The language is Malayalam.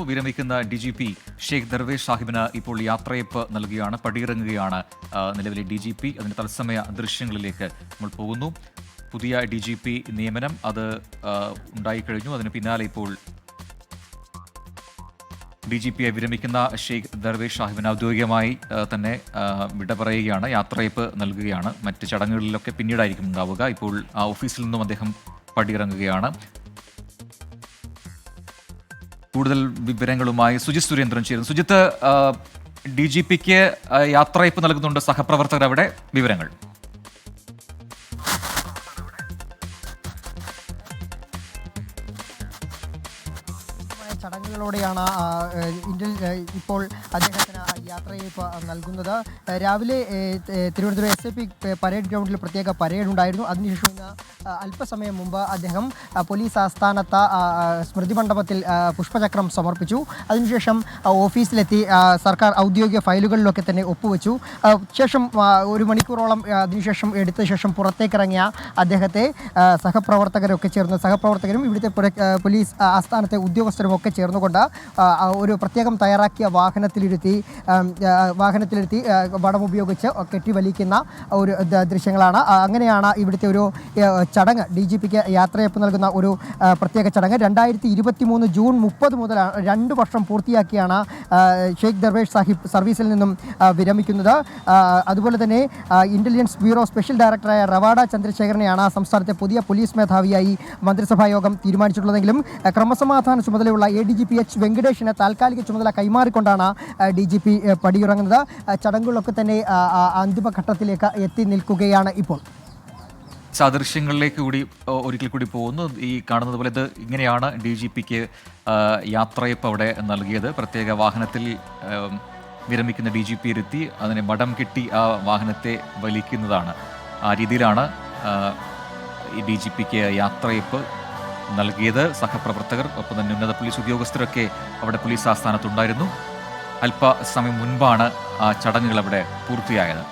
വിരമിക്കുന്ന DGP ഷെയ്ഖ് ദർവേഷ് സാഹിബിന് ഇപ്പോൾ യാത്രയപ്പ് നൽകുകയാണ്, പടിയിറങ്ങുകയാണ് നിലവിലെ DGP. അതിന്റെ തത്സമയ ദൃശ്യങ്ങളിലേക്ക് നമ്മൾ പോകുന്നു. പുതിയ DGP നിയമനം അത് ഉണ്ടായിക്കഴിഞ്ഞു. അതിന് പിന്നാലെ ഇപ്പോൾ DGPയെ വിരമിക്കുന്ന ഷെയ്ഖ് ദർവേഷ് സാഹിബിന് ഔദ്യോഗികമായി തന്നെ വിട പറയുകയാണ്, യാത്രയപ്പ് നൽകുകയാണ്. മറ്റ് ചടങ്ങുകളിലൊക്കെ പിന്നീടായിരിക്കും ഉണ്ടാവുക. ഇപ്പോൾ ആ ഓഫീസിൽ നിന്നും അദ്ദേഹം പടിയിറങ്ങുകയാണ്. കൂടുതൽ വിവരങ്ങളുമായി സുജിത് സുരേന്ദ്രൻ ചേരുന്നു. സുജിത്ത്, DGPക്ക് യാത്രയപ്പ് നൽകുന്നുണ്ട് സഹപ്രവർത്തകർ, അവിടെ വിവരങ്ങൾ. ചടങ്ങുകളോടെയാണ് ഇപ്പോൾ അദ്ദേഹത്തിന് യാത്രയയപ്പ് നൽകുന്നത്. രാവിലെ തിരുവനന്തപുരം SAP പരേഡ് ഗ്രൗണ്ടിൽ പ്രത്യേക പരേഡ് ഉണ്ടായിരുന്നു. അതിനുശേഷം ഇന്ന് അല്പസമയം മുമ്പ് അദ്ദേഹം പോലീസ് ആസ്ഥാനത്ത് സ്മൃതി മണ്ഡപത്തിൽ പുഷ്പചക്രം സമർപ്പിച്ചു. അതിനുശേഷം ഓഫീസിലെത്തി സർക്കാർ ഔദ്യോഗിക ഫയലുകളിലൊക്കെ തന്നെ ഒപ്പുവെച്ചു. ശേഷം ഒരു മണിക്കൂറോളം അതിനുശേഷം എടുത്ത ശേഷം പുറത്തേക്കിറങ്ങിയ അദ്ദേഹത്തെ സഹപ്രവർത്തകരും ഇവിടുത്തെ പോലീസ് ആസ്ഥാനത്തെ ഉദ്യോഗസ്ഥരും ഒക്കെ ചേർന്നുകൊണ്ട് ഒരു പ്രത്യേകം തയ്യാറാക്കിയ വാഹനത്തിലിരുത്തി വടമുപയോഗിച്ച് കെട്ടിവലിക്കുന്ന ഒരു ദൃശ്യങ്ങളാണ്. അങ്ങനെയാണ് ഇവിടുത്തെ ഒരു ചടങ്ങ്, DGPക്ക് യാത്രയപ്പ് നൽകുന്ന ഒരു പ്രത്യേക ചടങ്ങ്. 2023 ജൂൺ 30 മുതൽ 2 വർഷം പൂർത്തിയാക്കിയാണ് ഷെയ്ഖ് ദർവേഷ് സാഹിബ് സർവീസിൽ നിന്നും വിരമിക്കുന്നത്. അതുപോലെ തന്നെ ഇന്റലിജൻസ് ബ്യൂറോ സ്പെഷ്യൽ ഡയറക്ടറായ റവാഡ ചന്ദ്രശേഖരനെയാണ് സംസ്ഥാനത്തെ പുതിയ പോലീസ് മേധാവിയായി മന്ത്രിസഭാ യോഗം തീരുമാനിച്ചിട്ടുള്ളതെങ്കിലും ക്രമസമാധാന ചുമതലയുള്ള ADGP H വെങ്കടേഷിന് താൽക്കാലിക ചുമതല കൈമാറിക്കൊണ്ടാണ് DGP പടിയിറങ്ങുന്നത്. ചടങ്ങുകളൊക്കെ തന്നെ അന്തിമഘട്ടത്തിലേക്ക് എത്തി നിൽക്കുകയാണ് ഇപ്പോൾ. സാദൃശ്യങ്ങളിലേക്ക് കൂടി ഒരിക്കൽ കൂടി പോകുന്നു. ഈ കാണുന്നത് പോലെ ഇത് ഇങ്ങനെയാണ് DGPക്ക് യാത്രയപ്പ് അവിടെ നൽകിയത്. പ്രത്യേക വാഹനത്തിൽ വിരമിക്കുന്ന DGP ഇരുത്തി അതിനെ വടം കെട്ടി ആ വാഹനത്തെ വലിക്കുന്നതാണ്. ആ രീതിയിലാണ് ഈ DGPക്ക് യാത്രയപ്പ് നൽകിയത്. സഹപ്രവർത്തകർ, ഒപ്പം തന്നെ ഉന്നത പോലീസ് ഉദ്യോഗസ്ഥരൊക്കെ അവിടെ പോലീസ് ആസ്ഥാനത്തുണ്ടായിരുന്നു. അല്പസമയം മുൻപാണ് ആ ചടങ്ങുകൾ അവിടെ പൂർത്തിയായത്.